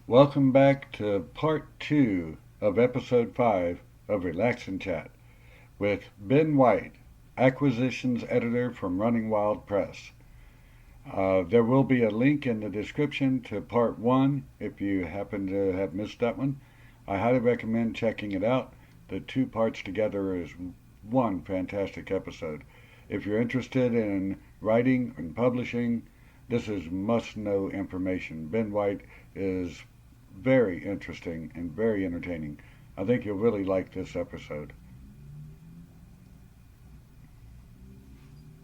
Welcome back to part 2 of episode 5 of Relax and Chat with Ben White, Acquisitions Editor from Running Wild Press. There will be a link in the description to part 1 if you happen to have missed that one. I highly recommend checking it out. The two parts together is one fantastic episode. If you're interested in writing and publishing, this is must know information. Ben White is very interesting and very entertaining. I think you'll really like this episode.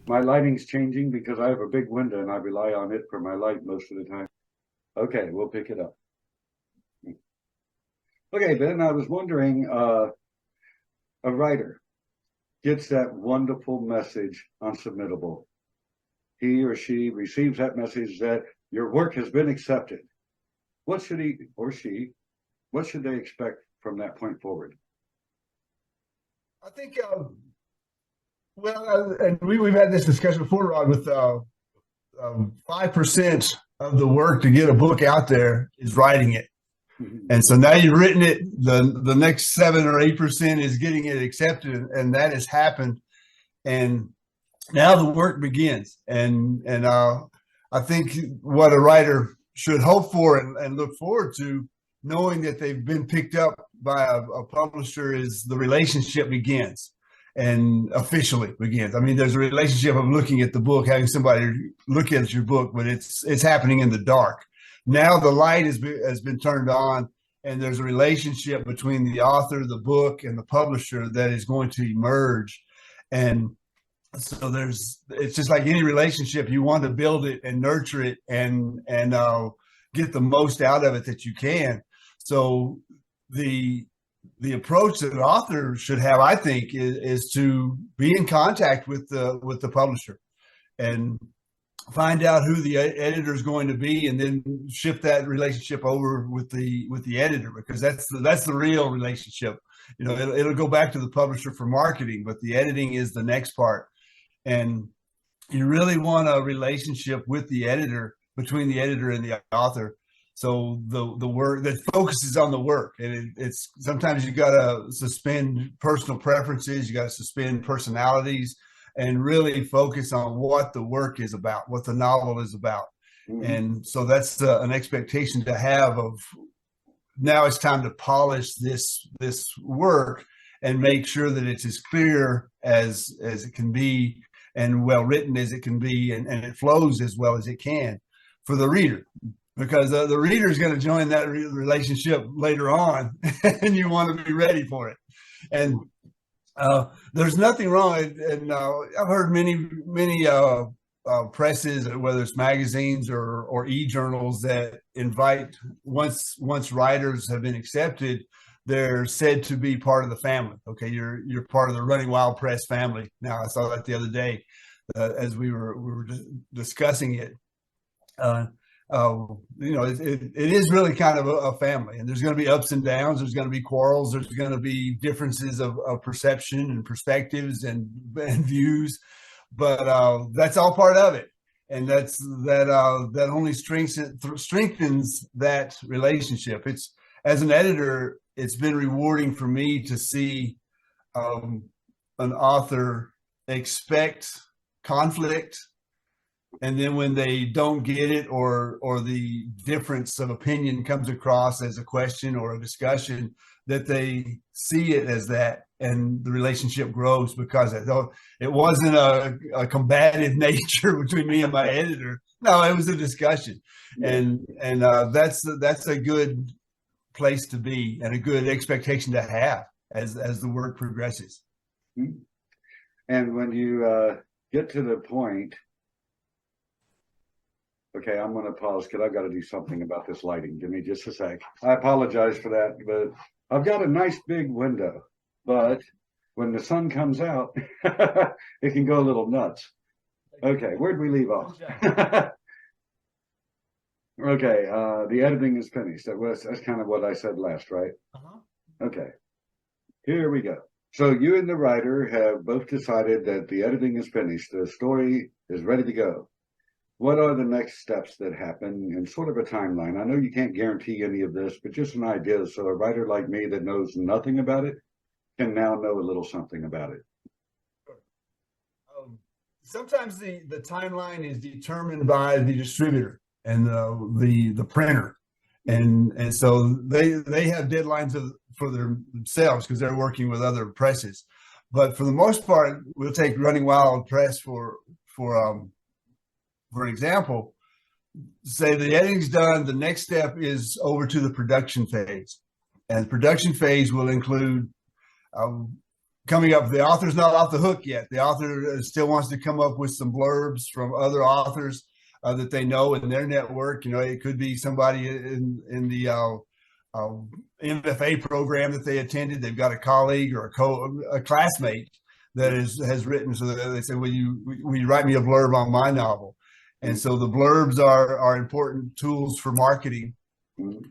My lighting's changing because I have a big window and I rely on it for my light most of the time. Okay, we'll pick it up. Okay, Ben, I was wondering, a writer gets that wonderful message on Submittable. He or she receives that message that your work has been accepted. What should he or she, what should they expect from that point forward? I think, and we've had this discussion before, Rod, with 5% of the work to get a book out there is writing it. And so now you've written it, the next 7 or 8% is getting it accepted, and that has happened. And now the work begins. And I think what a writer should hope for and look forward to, knowing that they've been picked up by a publisher, is the relationship begins and officially begins. I mean, there's a relationship of looking at the book, having somebody look at your book, but it's happening in the dark. Now the light has been turned on, and there's a relationship between the author, the book, and the publisher that is going to emerge. And so it's just like any relationship, you want to build it and nurture it and get the most out of it that you can. So the approach that an author should have, I think, is to be in contact with the publisher and find out who the editor is going to be, and then shift that relationship over with the editor, because that's the real relationship. You know, it'll go back to the publisher for marketing, but the editing is the next part. And you really want a relationship with the editor, between the editor and the author. So the work that focuses on the work, and it's sometimes you got to suspend personal preferences, you got to suspend personalities, and really focus on what the work is about, what the novel is about. Mm-hmm. And so that's an expectation to have of, now it's time to polish this work and make sure that it's as clear as it can be and well written as it can be, and it flows as well as it can for the reader, because the reader is going to join that relationship later on, and you want to be ready for it. And there's nothing wrong. And I've heard many presses, whether it's magazines or e-journals, that invite, once writers have been accepted, they're said to be part of the family. Okay, you're part of the Running Wild Press family. Now, I saw that the other day as we were discussing it. You know, it is really kind of a family, and there's going to be ups and downs. There's going to be quarrels. There's going to be differences of perception and perspectives and views, but that's all part of it. And that only strengthens that relationship. It's, as an editor, it's been rewarding for me to see an author expect conflict, and then when they don't get it, or the difference of opinion comes across as a question or a discussion, that they see it as that, and the relationship grows, because it wasn't a combative nature between me and my editor. No, it was a discussion, and that's a good place to be, and a good expectation to have as the work progresses. And when you get to the point, okay, I'm going to pause because I've got to do something about this lighting. Give me just a sec. I apologize for that, but I've got a nice big window, but when the sun comes out, it can go a little nuts. Okay, where'd we leave off? Okay, the editing is finished. That's kind of what I said last, right? Okay, here we go. So you and the writer have both decided that the editing is finished. The story is ready to go. What are the next steps that happen and sort of a timeline? I know you can't guarantee any of this, but just an idea so a writer like me that knows nothing about it can now know a little something about it. Sometimes the timeline is determined by the distributor and the printer, and so they have deadlines for themselves because they're working with other presses. But for the most part, we'll take Running Wild Press for an example. Say the editing's done, the next step is over to the production phase, and the production phase will include coming up. The author's not off the hook yet. The author still wants to come up with some blurbs from other authors that they know in their network. You know, it could be somebody in the MFA program that they attended. They've got a colleague or a classmate that has written. So they say, will you write me a blurb on my novel? And so the blurbs are important tools for marketing.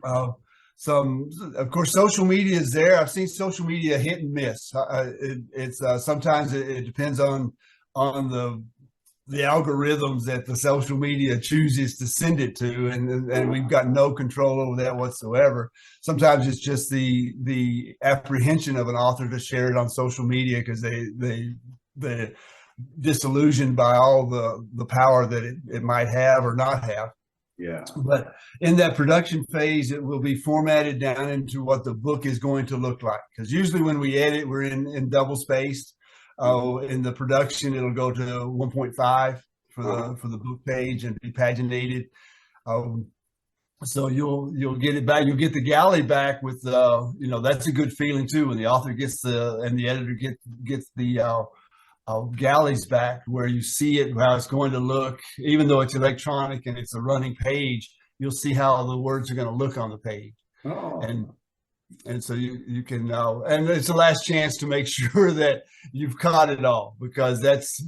Of course, social media is there. I've seen social media hit and miss. It's sometimes it depends on the algorithms that the social media chooses to send it to, and we've got no control over that whatsoever. Sometimes it's just the apprehension of an author to share it on social media because they're disillusioned by all the power that it might have or not have. Yeah. But in that production phase, it will be formatted down into what the book is going to look like. Because usually when we edit, we're in double spaced. In the production, it'll go to 1.5 for the book page and be paginated. So you'll get it back. You'll get the galley back with that's a good feeling too when the author gets and the editor gets the galleys back, where you see it, how it's going to look. Even though it's electronic and it's a running page, you'll see how the words are going to look on the page. And so you can and it's the last chance to make sure that you've caught it all, because that's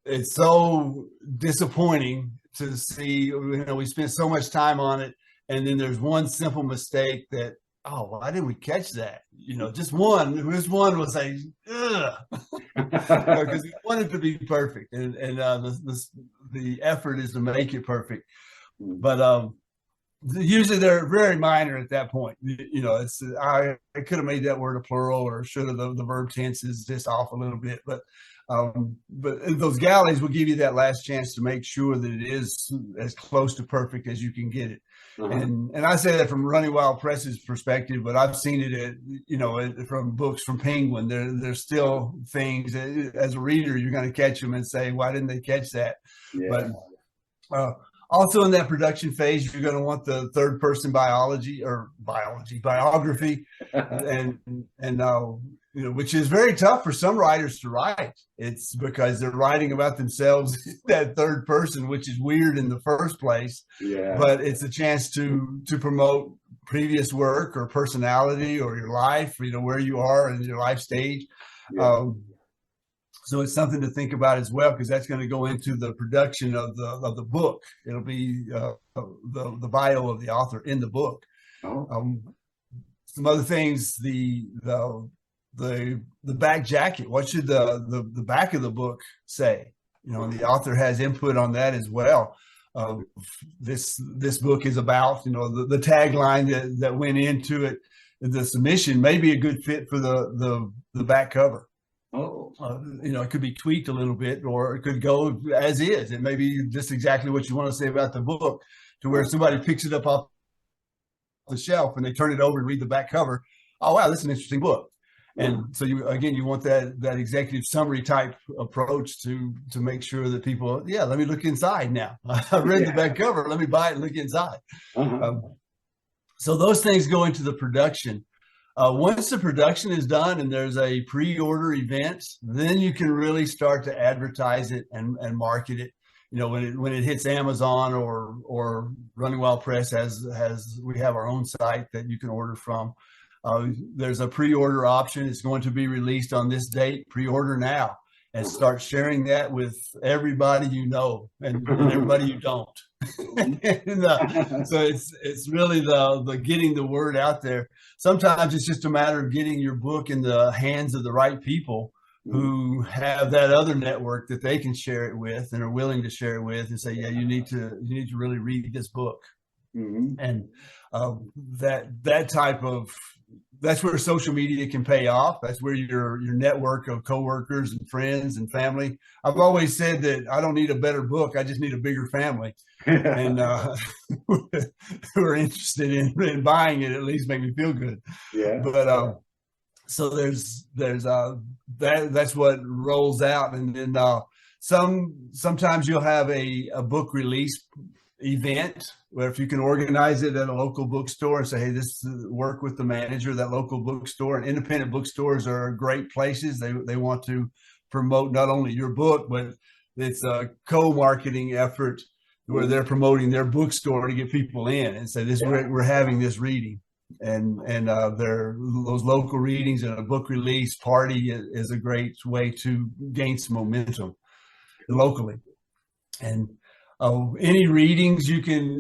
it's so disappointing to see. We spent so much time on it, and then there's one simple mistake that, why didn't we catch that? Just one was like, ugh, because we want it to be perfect, and the effort is to make it perfect. But usually they're very minor at that point. It's I could have made that word a plural, or should have the verb tense is just off a little bit. But those galleys will give you that last chance to make sure that it is as close to perfect as you can get it. And I say that from Running Wild Press's perspective, but I've seen it from books from Penguin. There's still things as a reader you're going to catch them and say, why didn't they catch that? Yeah. But also in that production phase, you're going to want the third person biography, and which is very tough for some writers to write. It's because they're writing about themselves that third person, which is weird in the first place. Yeah. But it's a chance to promote previous work or personality or your life, where you are in your life stage. Yeah. So it's something to think about as well, because that's going to go into the production of the book. It'll be the bio of the author in the book. Some other things, the back jacket. What should the back of the book say? And the author has input on that as well. This book is about, the tagline that went into it. The submission may be a good fit for the back cover. It could be tweaked a little bit, or it could go as is. It may be just exactly what you want to say about the book, to where somebody picks it up off the shelf and they turn it over and read the back cover. Oh, wow, this is an interesting book. And so you want that executive summary type approach to make sure that people, let me look inside now. I read the back cover. Let me buy it and look inside. So those things go into the production. Once the production is done and there's a pre-order event, then you can really start to advertise it and market it. When it hits Amazon or Running Wild Press, we have our own site that you can order from. There's a pre-order option. It's going to be released on this date. Pre-order now, and start sharing that with everybody and everybody you don't. So it's really the getting the word out there. Sometimes it's just a matter of getting your book in the hands of the right people who have that other network that they can share it with and are willing to share it with and say, yeah, you need to really read this book. And that type of, that's where social media can pay off. That's where your network of coworkers and friends and family. I've always said that I don't need a better book. I just need a bigger family. And who are interested in buying it, at least make me feel good. Yeah. But so there's that's what rolls out. And then sometimes you'll have a book release event where if you can organize it at a local bookstore and say, hey, this work with the manager of that local bookstore. And independent bookstores are great places. They want to promote not only your book, but it's a co-marketing effort where they're promoting their bookstore to get people in and say, this we're having this reading. And there those local readings and a book release party is a great way to gain some momentum locally. And any readings you can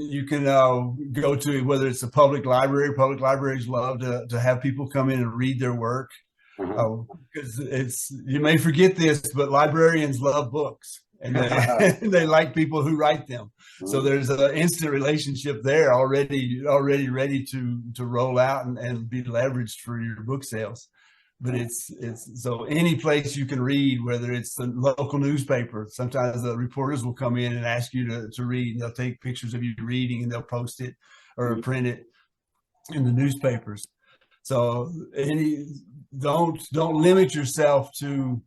go to, whether it's a public library. Public libraries love to have people come in and read their work, because you may forget this, but librarians love books. And they like people who write them. So there's an instant relationship there already ready to roll out and be leveraged for your book sales. But it's so any place you can read, whether it's the local newspaper. Sometimes the reporters will come in and ask you to read, and they'll take pictures of you reading and they'll post it or print it in the newspapers. So don't limit yourself to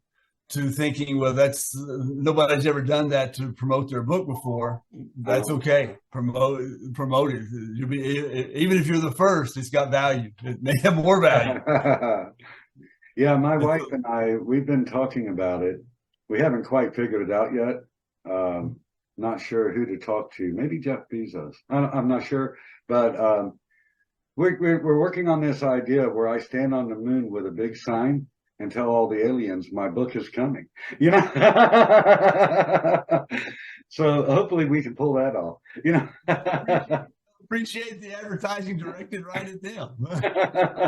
thinking, well, that's nobody's ever done that to promote their book before. That's okay. Promote it. You'll be, even if you're the first, it's got value. It may have more value. Yeah, my wife and I, we've been talking about it. We haven't quite figured it out yet. Not sure who to talk to. Maybe Jeff Bezos. I'm not sure, but we're working on this idea where I stand on the moon with a big sign and tell all the aliens my book is coming, you know. So hopefully we can pull that off, you know. Appreciate the advertising directed right at them.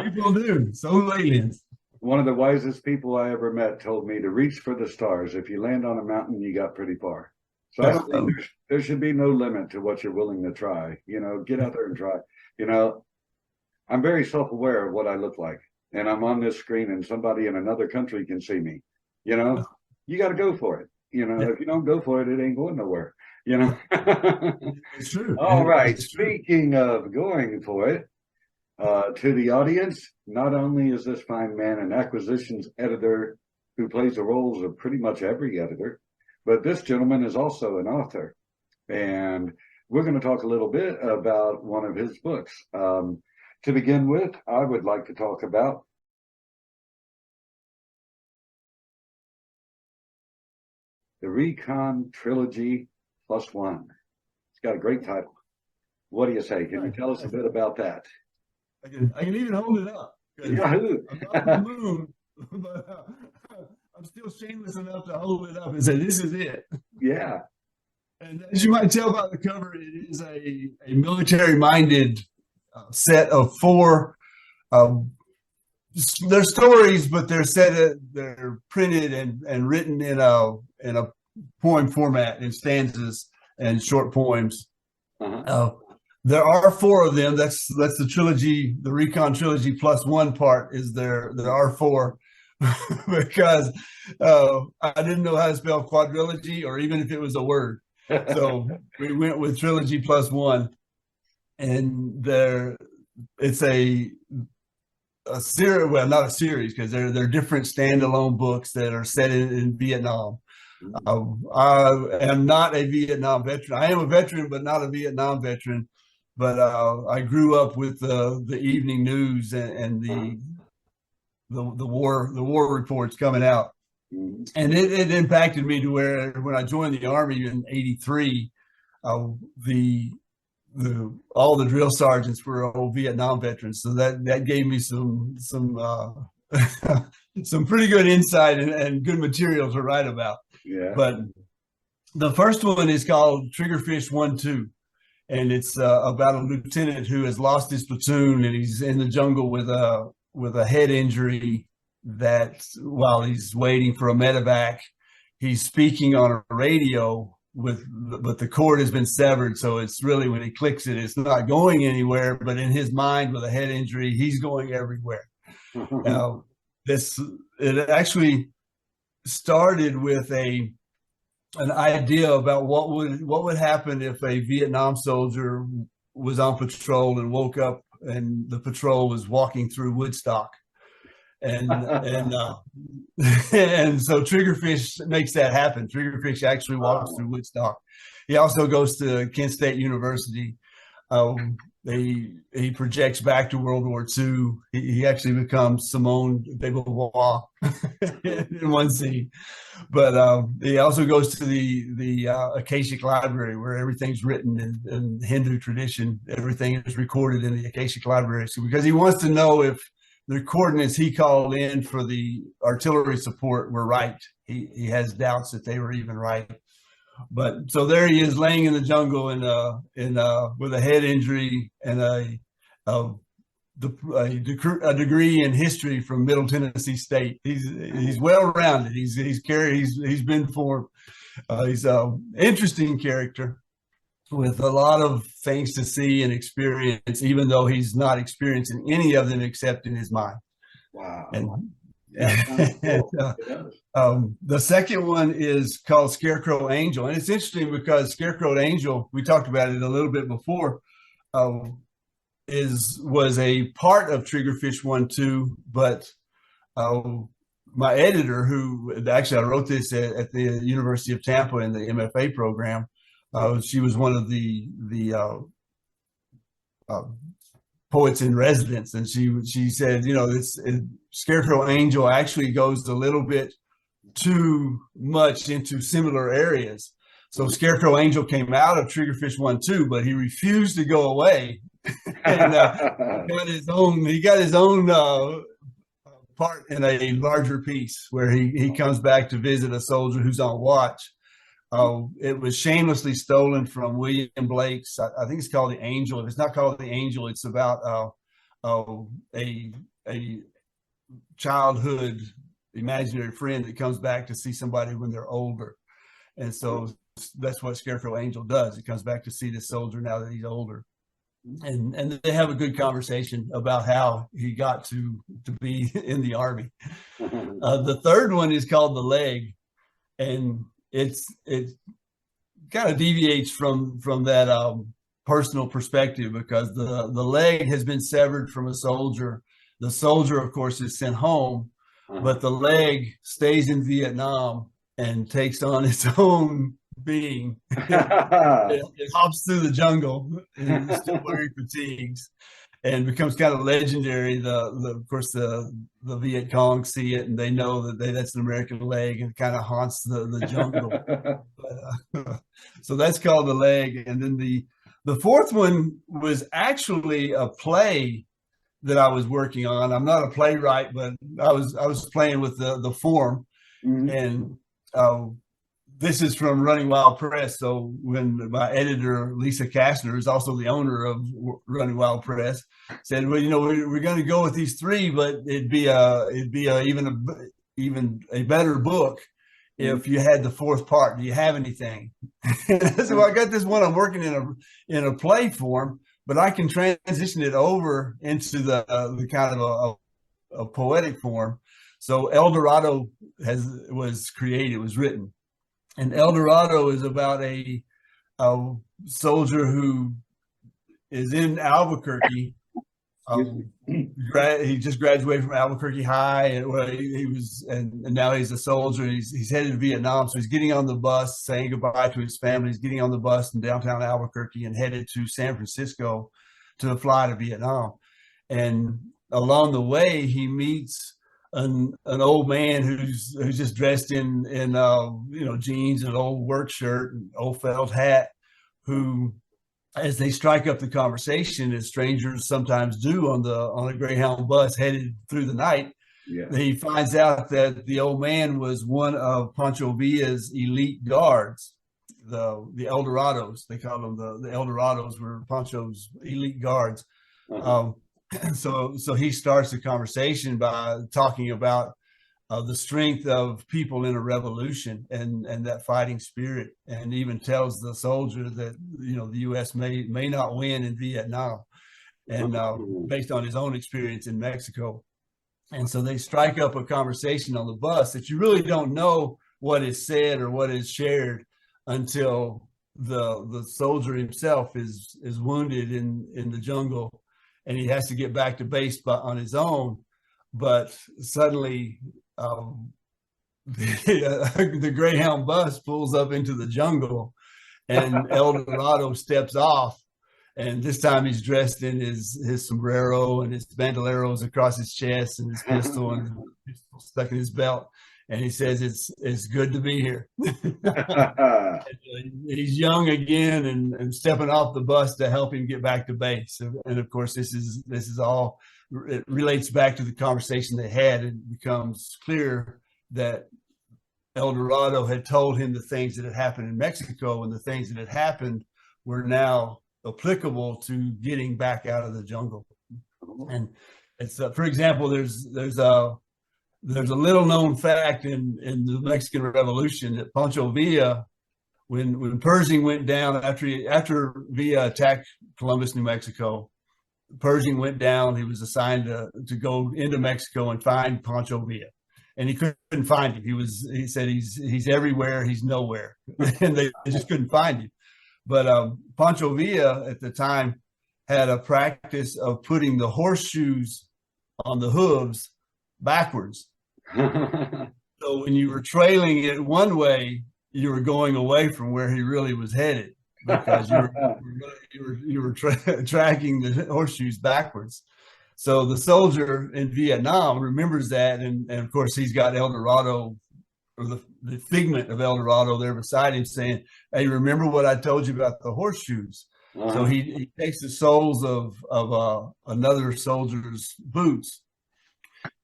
People do. So do aliens. One of the wisest people I ever met told me to reach for the stars. If you land on a mountain, you got pretty far. So I don't think there should be no limit to what you're willing to try. You know, get out there and try. You know, I'm very self-aware of what I look like. And I'm on this screen and somebody in another country can see me. You know, you got to go for it. You know, if you don't go for it, it ain't going nowhere. You know. It's true. All right. Speaking of going for it, to the audience, not only is this fine man an acquisitions editor who plays the roles of pretty much every editor, but this gentleman is also an author. And we're going to talk a little bit about one of his books. To begin with, I would like to talk about the Recon Trilogy +1. It's got a great title. What do you say? Can you tell us a bit about that? I can even hold it up. Yahoo! I'm on the moon, but I'm still shameless enough to hold it up and say, this is it. Yeah. And as you might tell by the cover, it is a military-minded set of 4. They're stories, but they're printed and written in a poem format, in stanzas and short poems. There are 4 of them. That's the trilogy. The Recon Trilogy +1 part is there are 4 because I didn't know how to spell quadrilogy or even if it was a word. So we went with Trilogy +1, and it's a series. Well, not a series, because they're different standalone books that are set in Vietnam. I am not a Vietnam veteran. I am a veteran, but not a Vietnam veteran. But I grew up with the evening news and the war reports coming out, and it impacted me to where when I joined the Army in '83, all the drill sergeants were old Vietnam veterans, so that gave me some some pretty good insight and good material to write about. Yeah. But the first one is called Triggerfish 1-2. And it's about a lieutenant who has lost his platoon, and he's in the jungle with a head injury, that while he's waiting for a medevac, he's speaking on a radio but the cord has been severed. So it's really, when he clicks it, it's not going anywhere, but in his mind with a head injury, he's going everywhere. Now, it actually started with an idea about what would happen if a Vietnam soldier was on patrol and woke up and the patrol was walking through Woodstock. And and so Triggerfish makes that happen. Triggerfish actually walks through Woodstock. He also goes to Kent State University. He projects back to World War II. He actually becomes Simone de Beauvoir in one scene. But he also goes to the Akashic Library, where everything's written in Hindu tradition. Everything is recorded in the Akashic Library. So because he wants to know if the coordinates he called in for the artillery support were right. He has doubts that they were even right. But so there he is, laying in the jungle with a head injury and a degree in history from Middle Tennessee State. He's well rounded. He's been formed. He's an interesting character with a lot of things to see and experience, even though he's not experiencing any of them except in his mind. Wow. The second one is called Scarecrow Angel. And it's interesting because Scarecrow Angel, we talked about it a little bit before, was a part of Triggerfish 1-2, but my editor, who actually I wrote this at the University of Tampa in the MFA program, she was one of the poets in residence, and she said, Scarecrow Angel actually goes a little bit too much into similar areas. So Scarecrow Angel came out of Triggerfish 1-2, but he refused to go away, and he got his own part in a larger piece where he comes back to visit a soldier who's on watch. It was shamelessly stolen from William Blake's. I think it's called The Angel. If it's not called The Angel, it's about a childhood imaginary friend that comes back to see somebody when they're older. And so that's what Scarecrow Angel does. He comes back to see the soldier now that he's older. And they have a good conversation about how he got to be in the Army. The third one is called The Leg, and it kind of deviates from that personal perspective, because the leg has been severed from a soldier. The soldier, of course, is sent home, but the leg stays in Vietnam and takes on its own being. It hops through the jungle and still wearing fatigues, and becomes kind of legendary. Of course, the Viet Cong see it, and they know that that's an American leg, and kind of haunts the jungle. So that's called The Leg. And then the fourth one was actually a play that I was working on. I'm not a playwright, but I was playing with the form, and this is from Running Wild Press. So when my editor, Lisa Kastner, is also the owner of Running Wild Press, said, well, we're going to go with these three, but it'd be even a better book if you had the fourth part. Do you have anything? I said, well, I got this one I'm working in a play form, but I can transition it over into the kind of a poetic form. So El Dorado was written. And El Dorado is about a soldier who is in Albuquerque. He just graduated from Albuquerque High, and now he's a soldier. He's headed to Vietnam, so he's getting on the bus, saying goodbye to his family. He's getting on the bus in downtown Albuquerque and headed to San Francisco to fly to Vietnam. And along the way, he meets an old man who's just dressed in jeans and an old work shirt and old felt hat, who, as they strike up the conversation, as strangers sometimes do on a Greyhound bus headed through the night, he finds out that the old man was one of Pancho Villa's elite guards, the El Dorados. They call them the El Dorados were Pancho's elite guards. So he starts the conversation by talking about the strength of people in a revolution and that fighting spirit, and even tells the soldier that the U.S. may not win in Vietnam, and based on his own experience in Mexico. And so they strike up a conversation on the bus that you really don't know what is said or what is shared until the soldier himself is wounded in the jungle, and he has to get back to base on his own. But suddenly the Greyhound bus pulls up into the jungle, and El Dorado steps off. And this time he's dressed in his sombrero and his bandoleros across his chest, and his pistol and his pistol stuck in his belt. And he says, it's good to be here. He's young again and stepping off the bus to help him get back to base. And of course, this is all, it relates back to the conversation they had. It becomes clear that El Dorado had told him the things that had happened in Mexico, and the things that had happened were now applicable to getting back out of the jungle. And it's for example, there's a little known fact in the Mexican Revolution that Pancho Villa, when Pershing went down after Villa attacked Columbus, New Mexico, Pershing went down. He was assigned to go into Mexico and find Pancho Villa, and he couldn't find him. He said he's everywhere, he's nowhere, and they just couldn't find him. But Pancho Villa at the time had a practice of putting the horseshoes on the hooves backwards. So when you were trailing it one way, you were going away from where he really was headed, because you were tracking the horseshoes backwards. So the soldier in Vietnam remembers that, and of course he's got El Dorado, or the figment of El Dorado, there beside him, saying, "Hey, remember what I told you about the horseshoes?" So he takes the soles of another soldier's boots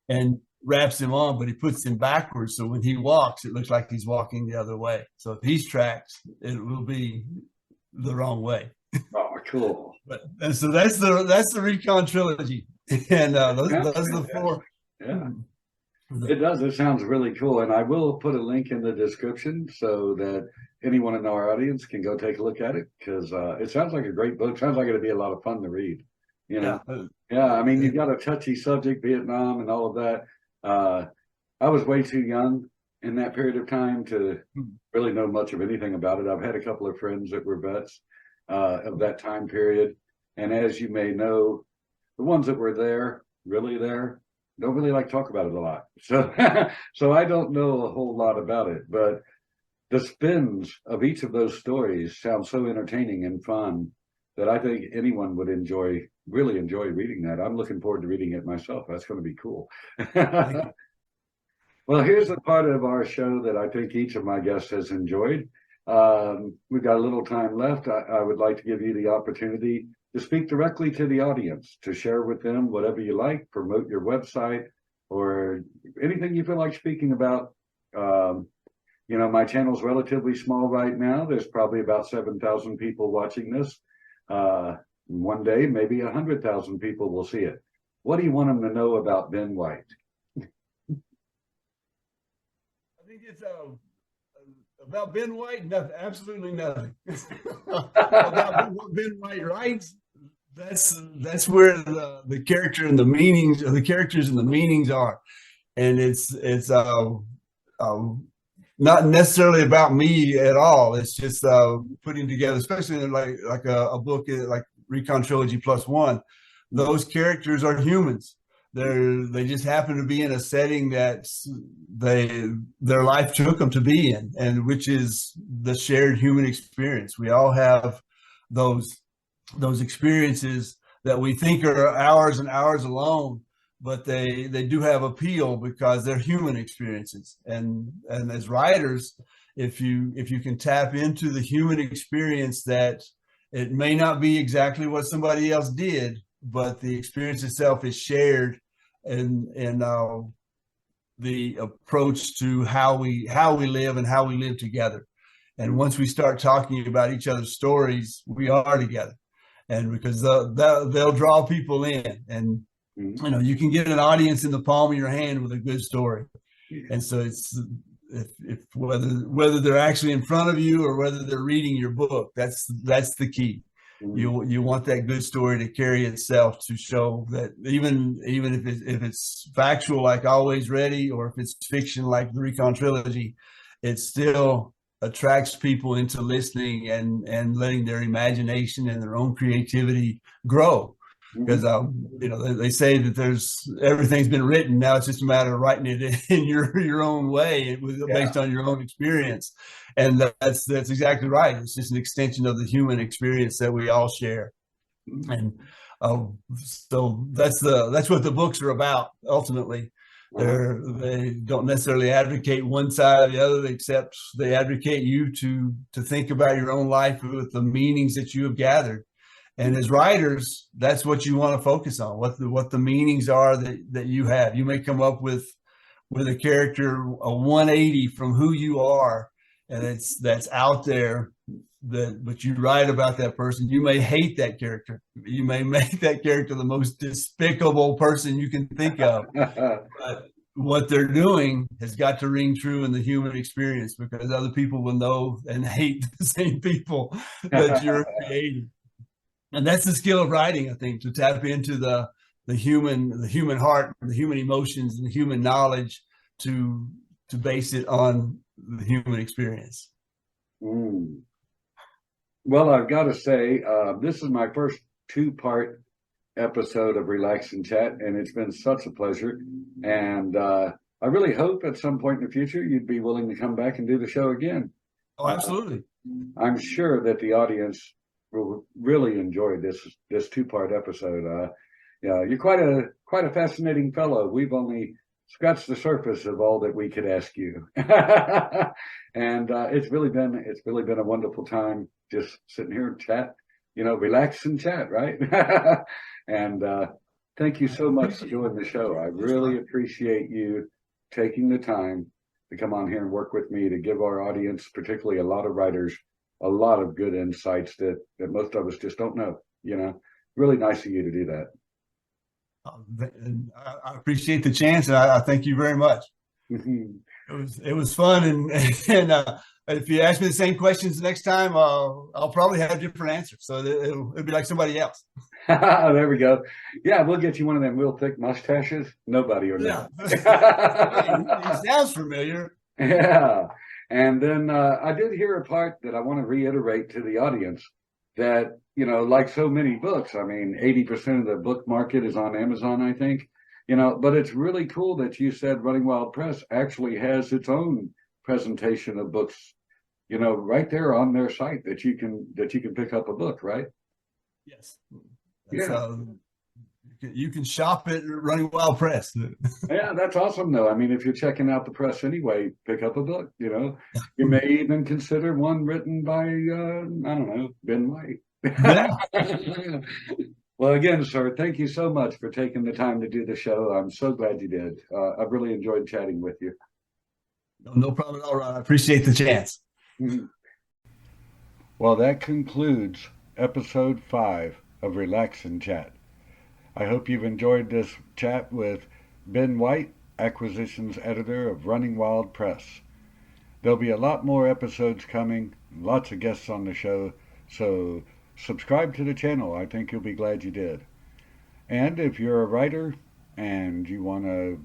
and wraps him on, but he puts them backwards, so when he walks, it looks like he's walking the other way. So if he's tracked, it will be the wrong way. Oh, cool! And so that's the Recon Trilogy, and those are the four. Yeah. It does. It sounds really cool. And I will put a link in the description so that anyone in our audience can go take a look at it, because it sounds like a great book. Sounds like it'd be a lot of fun to read. Yeah. I mean, you've got a touchy subject, Vietnam and all of that. I was way too young in that period of time to really know much of anything about it. I've had a couple of friends that were vets of that time period. And as you may know, the ones that were really there, don't really like to talk about it a lot. So I don't know a whole lot about it, but the spins of each of those stories sound so entertaining and fun that I think anyone would really enjoy reading that. I'm looking forward to reading it myself. That's going to be cool. Well, here's the part of our show that I think each of my guests has enjoyed. We've got a little time left. I would like to give you the opportunity to speak directly to the audience, to share with them whatever you like, promote your website, or anything you feel like speaking about. My channel's relatively small right now. There's probably about 7,000 people watching this. One day, maybe 100,000 people will see it. What do you want them to know about Ben White? I think it's about Ben White, nothing, absolutely nothing. About what Ben White writes, that's where the character and the meanings, or the characters and the meanings are, and it's not necessarily about me at all. It's just putting together, especially like a book like Recon Trilogy +1. Those characters are humans. They just happen to be in a setting that their life took them to be in, and which is the shared human experience. We all have those experiences that we think are ours and ours alone, but they do have appeal because they're human experiences. And as writers, if you can tap into the human experience, that it may not be exactly what somebody else did, but the experience itself is shared, and the approach to how we live and how we live together. And once we start talking about each other's stories, we are together. and because they'll draw people in, and you can get an audience in the palm of your hand with a good story. And so it's if whether they're actually in front of you or whether they're reading your book, that's the key. You want that good story to carry itself, to show that even if it's factual like Always Ready, or if it's fiction like the Recon Trilogy, it still attracts people into listening and letting their imagination and their own creativity grow. Because they say that everything's been written, now it's just a matter of writing it in your own way, based on your own experience. And that's exactly right. It's just an extension of the human experience that we all share. And so that's what the books are about ultimately. They don't necessarily advocate one side or the other, except they advocate you to think about your own life with the meanings that you have gathered. And as writers, that's what you want to focus on, what the meanings are that you have. You may come up with a character, a 180 from who you are, and that's out there, but you write about that person. You may hate that character. You may make that character the most despicable person you can think of. But what they're doing has got to ring true in the human experience, because other people will know and hate the same people that you're creating. And that's the skill of writing, I think, to tap into the human heart, the human emotions, and the human knowledge to base it on the human experience. Well, I've got to say, this is my first 2-part episode of Relax and Chat, and it's been such a pleasure. And I really hope at some point in the future you'd be willing to come back and do the show again. Oh, absolutely. I'm sure that the audience will really enjoy this 2-part episode. You're quite a fascinating fellow. We've only scratched the surface of all that we could ask you, and it's really been a wonderful time just sitting here and chat, relax and chat, right? And thank you so much for doing the show. I really appreciate you taking the time to come on here and work with me to give our audience, particularly a lot of writers, a lot of good insights that most of us just don't know. Really nice of you to do that. I appreciate the chance, and I thank you very much. It was fun, and if you ask me the same questions next time, I'll probably have different answers. So it'll be like somebody else. There we go. Yeah, we'll get you one of them real thick mustaches. Nobody will know. He sounds familiar. Yeah. And then I did hear a part that I want to reiterate to the audience, that, like so many books, 80% of the book market is on Amazon, I think, but it's really cool that you said Running Wild Press actually has its own presentation of books, right there on their site, that you can pick up a book, right? Yes. You can shop at Running Wild Press. Yeah, that's awesome, though. If you're checking out the press anyway, pick up a book. You may even consider one written by, I don't know, Ben White. Yeah. Well, again, sir, thank you so much for taking the time to do the show. I'm so glad you did. I've really enjoyed chatting with you. No problem at all, Ron. I appreciate the chance. Well, that concludes episode 5 of Relax and Chat. I hope you've enjoyed this chat with Ben White, Acquisitions Editor of Running Wild Press. There'll be a lot more episodes coming, lots of guests on the show, so subscribe to the channel. I think you'll be glad you did. And if you're a writer and you want to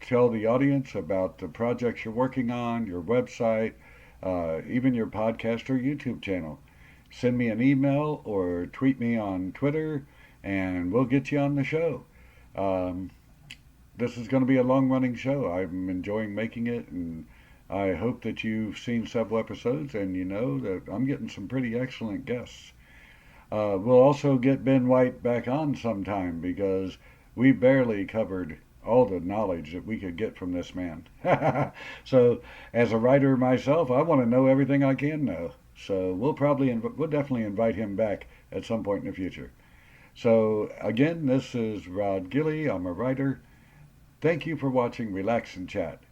tell the audience about the projects you're working on, your website, even your podcast or YouTube channel, send me an email or tweet me on Twitter, and we'll get you on the show. This is going to be a long-running show. I'm enjoying making it, and I hope that you've seen several episodes and you know that I'm getting some pretty excellent guests. We'll also get Ben White back on sometime, because we barely covered all the knowledge that we could get from this man. So, as a writer myself, I want to know everything I can know. So we'll definitely invite him back at some point in the future. So again, this is Rod Gilley. I'm a writer. Thank you for watching Relax and Chat.